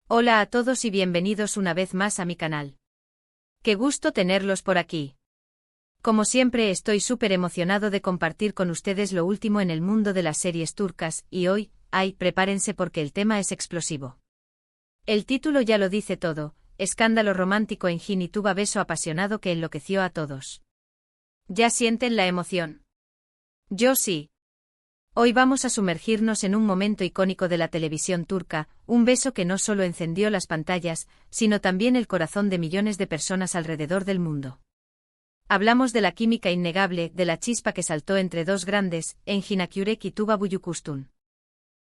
Hola a todos y bienvenidos una vez más a mi canal. Qué gusto tenerlos por aquí. Como siempre estoy súper emocionado de compartir con ustedes lo último en el mundo de las series turcas y hoy, prepárense porque el tema es explosivo. El título ya lo dice todo, escándalo romántico en Hinituba, beso apasionado que enloqueció a todos. ¿Ya sienten la emoción? Yo sí. Hoy vamos a sumergirnos en un momento icónico de la televisión turca, un beso que no solo encendió las pantallas, sino también el corazón de millones de personas alrededor del mundo. Hablamos de la química innegable, de la chispa que saltó entre dos grandes, Engin Akyurek y Tuba Büyüküstün.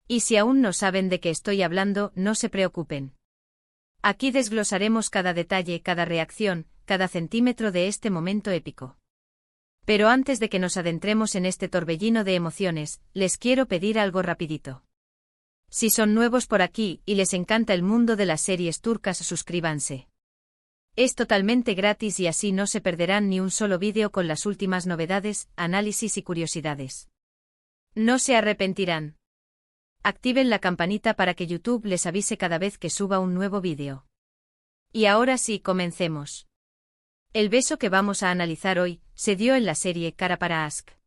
Y si aún no saben de qué estoy hablando, no se preocupen. Aquí desglosaremos cada detalle, cada reacción, cada centímetro de este momento épico. Pero antes de que nos adentremos en este torbellino de emociones, les quiero pedir algo rapidito. Si son nuevos por aquí y les encanta el mundo de las series turcas, suscríbanse. Es totalmente gratis y así no se perderán ni un solo vídeo con las últimas novedades, análisis y curiosidades. No se arrepentirán. Activen la campanita para que YouTube les avise cada vez que suba un nuevo vídeo. Y ahora sí, comencemos. El beso que vamos a analizar hoy se dio en la serie Kara Para Aşk.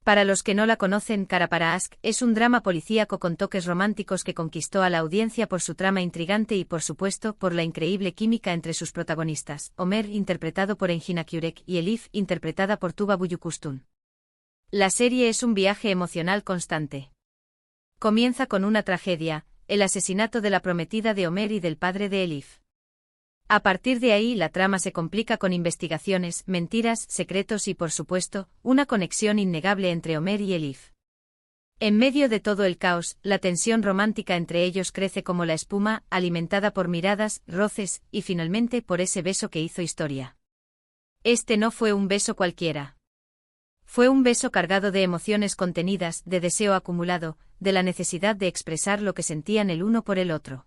Para los que no la conocen, Kara Para Aşk es un drama policíaco con toques románticos que conquistó a la audiencia por su trama intrigante y por supuesto por la increíble química entre sus protagonistas, Ömer interpretado por Engin Akyurek y Elif interpretada por Tuba Büyüküstün. La serie es un viaje emocional constante. Comienza con una tragedia, el asesinato de la prometida de Ömer y del padre de Elif. A partir de ahí la trama se complica con investigaciones, mentiras, secretos y por supuesto, una conexión innegable entre Ömer y Elif. En medio de todo el caos, la tensión romántica entre ellos crece como la espuma, alimentada por miradas, roces, y finalmente por ese beso que hizo historia. Este no fue un beso cualquiera. Fue un beso cargado de emociones contenidas, de deseo acumulado, de la necesidad de expresar lo que sentían el uno por el otro.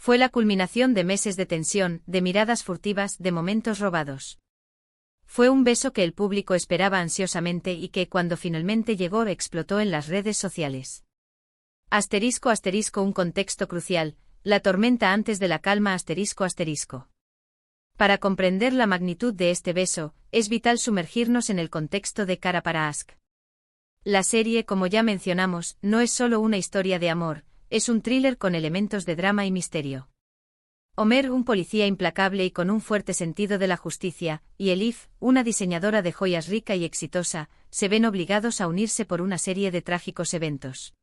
Fue la culminación de meses de tensión, de miradas furtivas, de momentos robados. Fue un beso que el público esperaba ansiosamente y que, cuando finalmente llegó, explotó en las redes sociales. ***, un contexto crucial, la tormenta antes de la calma ***. Para comprender la magnitud de este beso, es vital sumergirnos en el contexto de Kara Para Aşk. La serie, como ya mencionamos, no es solo una historia de amor, es un thriller con elementos de drama y misterio. Ömer, un policía implacable y con un fuerte sentido de la justicia, y Elif, una diseñadora de joyas rica y exitosa, se ven obligados a unirse por una serie de trágicos eventos.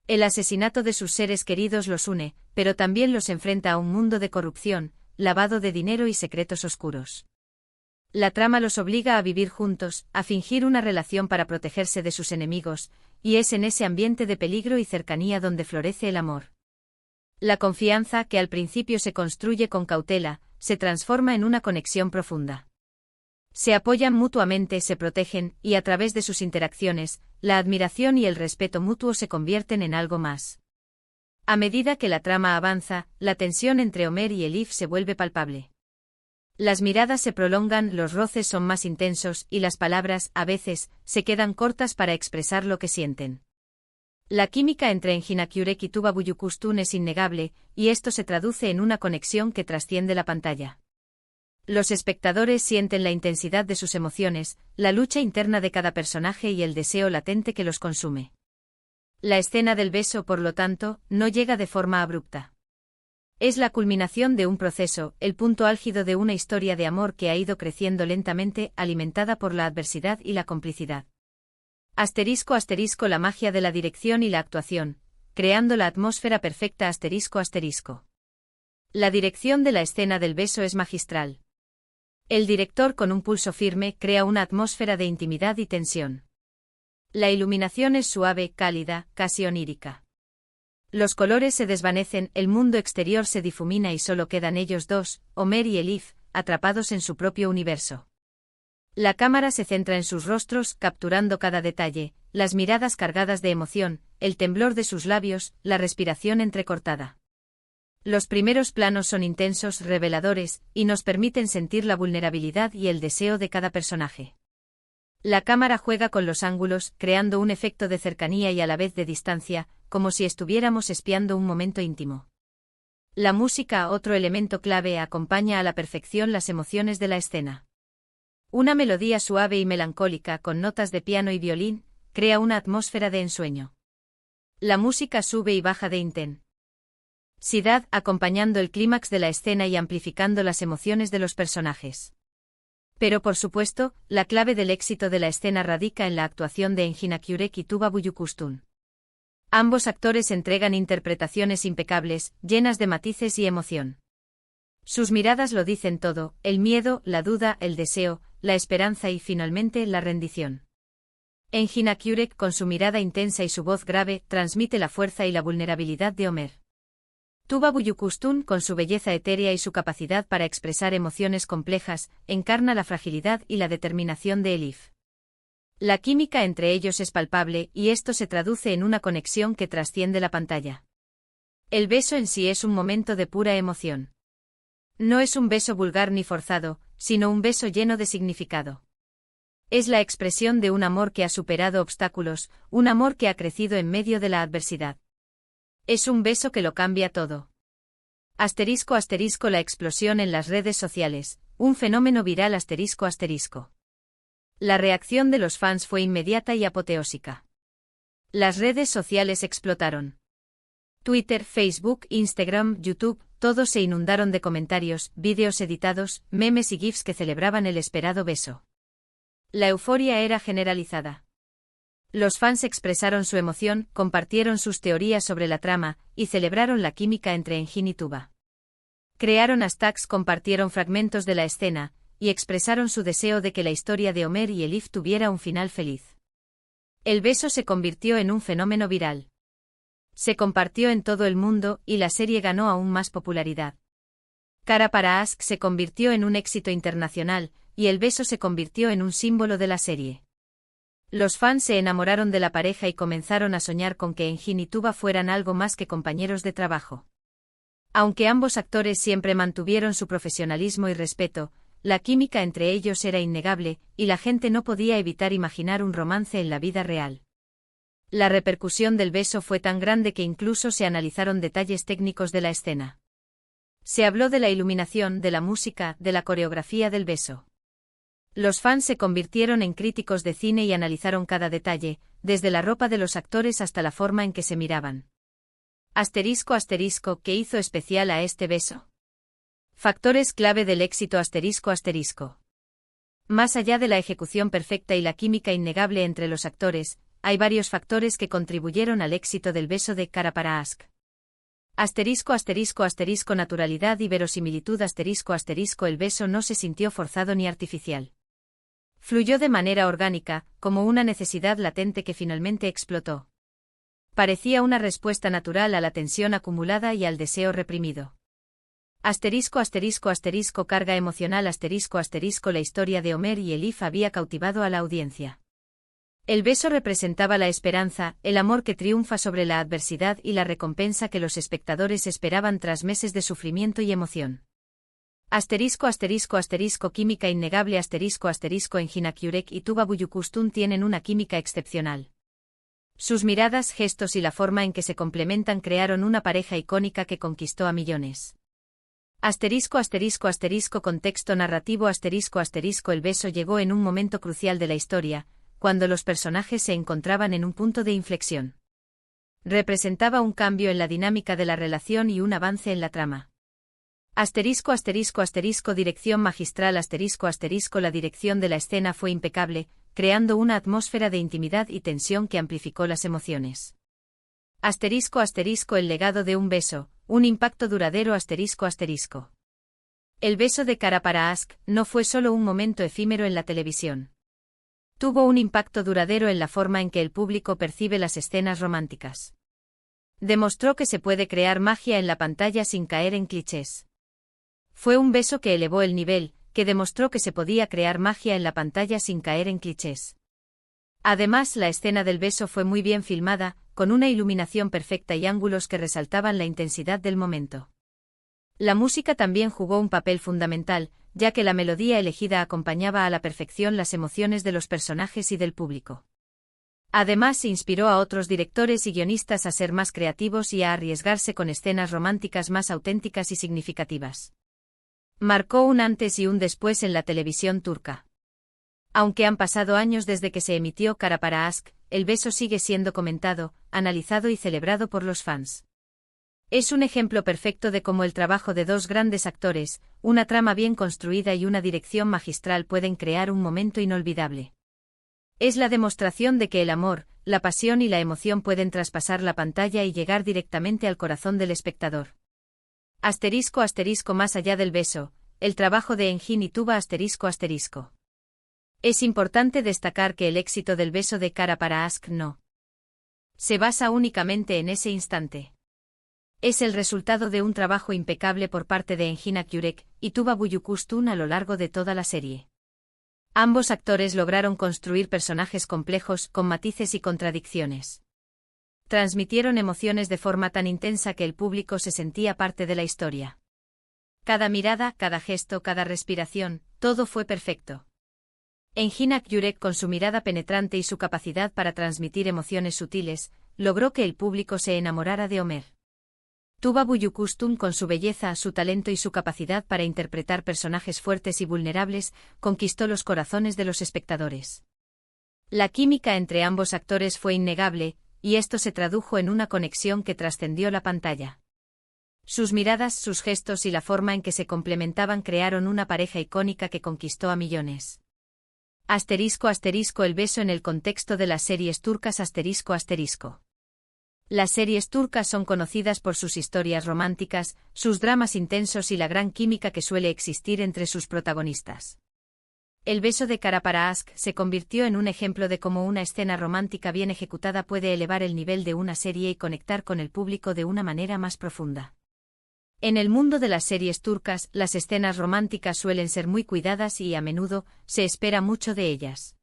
El asesinato de sus seres queridos los une, pero también los enfrenta a un mundo de corrupción, lavado de dinero y secretos oscuros. La trama los obliga a vivir juntos, a fingir una relación para protegerse de sus enemigos, y es en ese ambiente de peligro y cercanía donde florece el amor. La confianza, que al principio se construye con cautela, se transforma en una conexión profunda. Se apoyan mutuamente, se protegen, y a través de sus interacciones, la admiración y el respeto mutuo se convierten en algo más. A medida que la trama avanza, la tensión entre Ömer y Elif se vuelve palpable. Las miradas se prolongan, los roces son más intensos y las palabras, a veces, se quedan cortas para expresar lo que sienten. La química entre Engin Akyurek y Tuba Büyüküstün es innegable, y esto se traduce en una conexión que trasciende la pantalla. Los espectadores sienten la intensidad de sus emociones, la lucha interna de cada personaje y el deseo latente que los consume. La escena del beso, por lo tanto, no llega de forma abrupta. Es la culminación de un proceso, el punto álgido de una historia de amor que ha ido creciendo lentamente, alimentada por la adversidad y la complicidad. ***, la magia de la dirección y la actuación, creando la atmósfera perfecta ***. La dirección de la escena del beso es magistral. El director, con un pulso firme, crea una atmósfera de intimidad y tensión. La iluminación es suave, cálida, casi onírica. Los colores se desvanecen, el mundo exterior se difumina y solo quedan ellos dos, Ömer y Elif, atrapados en su propio universo. La cámara se centra en sus rostros, capturando cada detalle, las miradas cargadas de emoción, el temblor de sus labios, la respiración entrecortada. Los primeros planos son intensos, reveladores, y nos permiten sentir la vulnerabilidad y el deseo de cada personaje. La cámara juega con los ángulos, creando un efecto de cercanía y a la vez de distancia, como si estuviéramos espiando un momento íntimo. La música, otro elemento clave, acompaña a la perfección las emociones de la escena. Una melodía suave y melancólica con notas de piano y violín crea una atmósfera de ensueño. La música sube y baja de intensidad, acompañando el clímax de la escena y amplificando las emociones de los personajes. Pero por supuesto, la clave del éxito de la escena radica en la actuación de Engin Akyurek y Tuba Büyüküstün. Ambos actores entregan interpretaciones impecables, llenas de matices y emoción. Sus miradas lo dicen todo: el miedo, la duda, el deseo, la esperanza y finalmente la rendición. Engin Akyurek, con su mirada intensa y su voz grave, transmite la fuerza y la vulnerabilidad de Ömer. Tuba Büyüküstün, con su belleza etérea y su capacidad para expresar emociones complejas, encarna la fragilidad y la determinación de Elif. La química entre ellos es palpable, y esto se traduce en una conexión que trasciende la pantalla. El beso en sí es un momento de pura emoción. No es un beso vulgar ni forzado, sino un beso lleno de significado. Es la expresión de un amor que ha superado obstáculos, un amor que ha crecido en medio de la adversidad. Es un beso que lo cambia todo. ***, la explosión en las redes sociales, un fenómeno viral ***. La reacción de los fans fue inmediata y apoteósica. Las redes sociales explotaron. Twitter, Facebook, Instagram, YouTube, todos se inundaron de comentarios, vídeos editados, memes y GIFs que celebraban el esperado beso. La euforia era generalizada. Los fans expresaron su emoción, compartieron sus teorías sobre la trama, y celebraron la química entre Engin y Tuba. Crearon hashtags, compartieron fragmentos de la escena, y expresaron su deseo de que la historia de Ömer y Elif tuviera un final feliz. El beso se convirtió en un fenómeno viral. Se compartió en todo el mundo, y la serie ganó aún más popularidad. Kara para Aşk se convirtió en un éxito internacional, y el beso se convirtió en un símbolo de la serie. Los fans se enamoraron de la pareja y comenzaron a soñar con que Engin y Tuba fueran algo más que compañeros de trabajo. Aunque ambos actores siempre mantuvieron su profesionalismo y respeto, la química entre ellos era innegable, y la gente no podía evitar imaginar un romance en la vida real. La repercusión del beso fue tan grande que incluso se analizaron detalles técnicos de la escena. Se habló de la iluminación, de la música, de la coreografía del beso. Los fans se convirtieron en críticos de cine y analizaron cada detalle, desde la ropa de los actores hasta la forma en que se miraban. ***, ¿qué hizo especial a este beso? Factores clave del éxito ***. Más allá de la ejecución perfecta y la química innegable entre los actores, hay varios factores que contribuyeron al éxito del beso de Kara para Aşk. Naturalidad y verosimilitud ***, el beso no se sintió forzado ni artificial. Fluyó de manera orgánica, como una necesidad latente que finalmente explotó. Parecía una respuesta natural a la tensión acumulada y al deseo reprimido. Carga emocional la historia de Ömer y Elif había cautivado a la audiencia. El beso representaba la esperanza, el amor que triunfa sobre la adversidad y la recompensa que los espectadores esperaban tras meses de sufrimiento y emoción. Química innegable Engin Akyurek y Tuba Büyüküstün tienen una química excepcional. Sus miradas, gestos y la forma en que se complementan crearon una pareja icónica que conquistó a millones. Contexto narrativo el beso llegó en un momento crucial de la historia, cuando los personajes se encontraban en un punto de inflexión. Representaba un cambio en la dinámica de la relación y un avance en la trama. Dirección magistral la dirección de la escena fue impecable, creando una atmósfera de intimidad y tensión que amplificó las emociones. El legado de un beso, un impacto duradero El beso de Kara para Aşk no fue solo un momento efímero en la televisión. Tuvo un impacto duradero en la forma en que el público percibe las escenas románticas. Demostró que se puede crear magia en la pantalla sin caer en clichés. Fue un beso que elevó el nivel, que demostró que se podía crear magia en la pantalla sin caer en clichés. Además, la escena del beso fue muy bien filmada, con una iluminación perfecta y ángulos que resaltaban la intensidad del momento. La música también jugó un papel fundamental, ya que la melodía elegida acompañaba a la perfección las emociones de los personajes y del público. Además, inspiró a otros directores y guionistas a ser más creativos y a arriesgarse con escenas románticas más auténticas y significativas. Marcó un antes y un después en la televisión turca. Aunque han pasado años desde que se emitió Kara para Aşk, el beso sigue siendo comentado, analizado y celebrado por los fans. Es un ejemplo perfecto de cómo el trabajo de dos grandes actores, una trama bien construida y una dirección magistral pueden crear un momento inolvidable. Es la demostración de que el amor, la pasión y la emoción pueden traspasar la pantalla y llegar directamente al corazón del espectador. Asterisco asterisco más allá del beso, el trabajo de Engin y Tuba asterisco asterisco. Es importante destacar que el éxito del beso de Kara para Aşk no se basa únicamente en ese instante. Es el resultado de un trabajo impecable por parte de Engin Akyurek y Tuba Büyüküstün a lo largo de toda la serie. Ambos actores lograron construir personajes complejos, con matices y contradicciones. Transmitieron emociones de forma tan intensa que el público se sentía parte de la historia. Cada mirada, cada gesto, cada respiración, todo fue perfecto. Engin Akyurek, con su mirada penetrante y su capacidad para transmitir emociones sutiles, logró que el público se enamorara de Ömer. Tuba Büyüküstün, con su belleza, su talento y su capacidad para interpretar personajes fuertes y vulnerables, conquistó los corazones de los espectadores. La química entre ambos actores fue innegable, y esto se tradujo en una conexión que trascendió la pantalla. Sus miradas, sus gestos y la forma en que se complementaban crearon una pareja icónica que conquistó a millones. Asterisco asterisco el beso en el contexto de las series turcas asterisco asterisco. Las series turcas son conocidas por sus historias románticas, sus dramas intensos y la gran química que suele existir entre sus protagonistas. El beso de Kara para Aşk se convirtió en un ejemplo de cómo una escena romántica bien ejecutada puede elevar el nivel de una serie y conectar con el público de una manera más profunda. En el mundo de las series turcas, las escenas románticas suelen ser muy cuidadas y, a menudo, se espera mucho de ellas.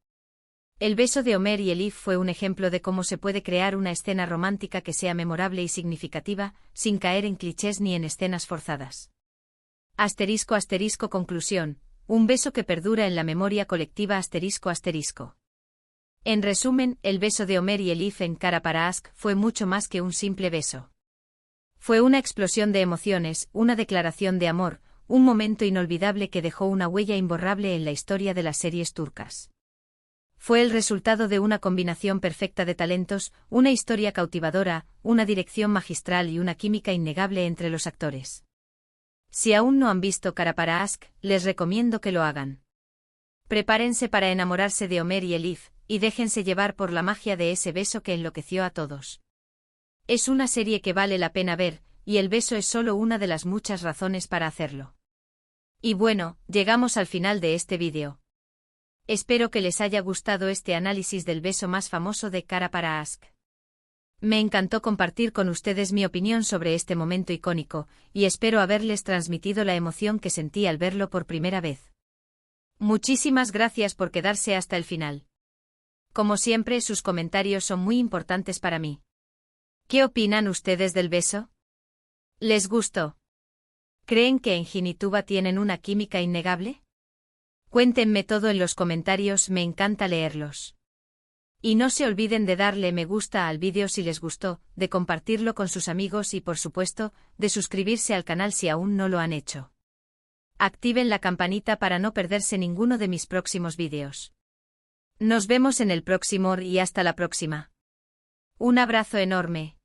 El beso de Ömer y Elif fue un ejemplo de cómo se puede crear una escena romántica que sea memorable y significativa, sin caer en clichés ni en escenas forzadas. Asterisco asterisco conclusión, un beso que perdura en la memoria colectiva asterisco asterisco. En resumen, el beso de Ömer y Elif en Kara para Aşk fue mucho más que un simple beso. Fue una explosión de emociones, una declaración de amor, un momento inolvidable que dejó una huella imborrable en la historia de las series turcas. Fue el resultado de una combinación perfecta de talentos, una historia cautivadora, una dirección magistral y una química innegable entre los actores. Si aún no han visto Kara para Aşk, les recomiendo que lo hagan. Prepárense para enamorarse de Ömer y Elif, y déjense llevar por la magia de ese beso que enloqueció a todos. Es una serie que vale la pena ver, y el beso es solo una de las muchas razones para hacerlo. Y bueno, llegamos al final de este vídeo. Espero que les haya gustado este análisis del beso más famoso de Kara para Aşk. Me encantó compartir con ustedes mi opinión sobre este momento icónico, y espero haberles transmitido la emoción que sentí al verlo por primera vez. Muchísimas gracias por quedarse hasta el final. Como siempre, sus comentarios son muy importantes para mí. ¿Qué opinan ustedes del beso? ¿Les gustó? ¿Creen que Engin y Tuba tienen una química innegable? Cuéntenme todo en los comentarios, me encanta leerlos. Y no se olviden de darle me gusta al vídeo si les gustó, de compartirlo con sus amigos y por supuesto, de suscribirse al canal si aún no lo han hecho. Activen la campanita para no perderse ninguno de mis próximos vídeos. Nos vemos en el próximo y hasta la próxima. Un abrazo enorme.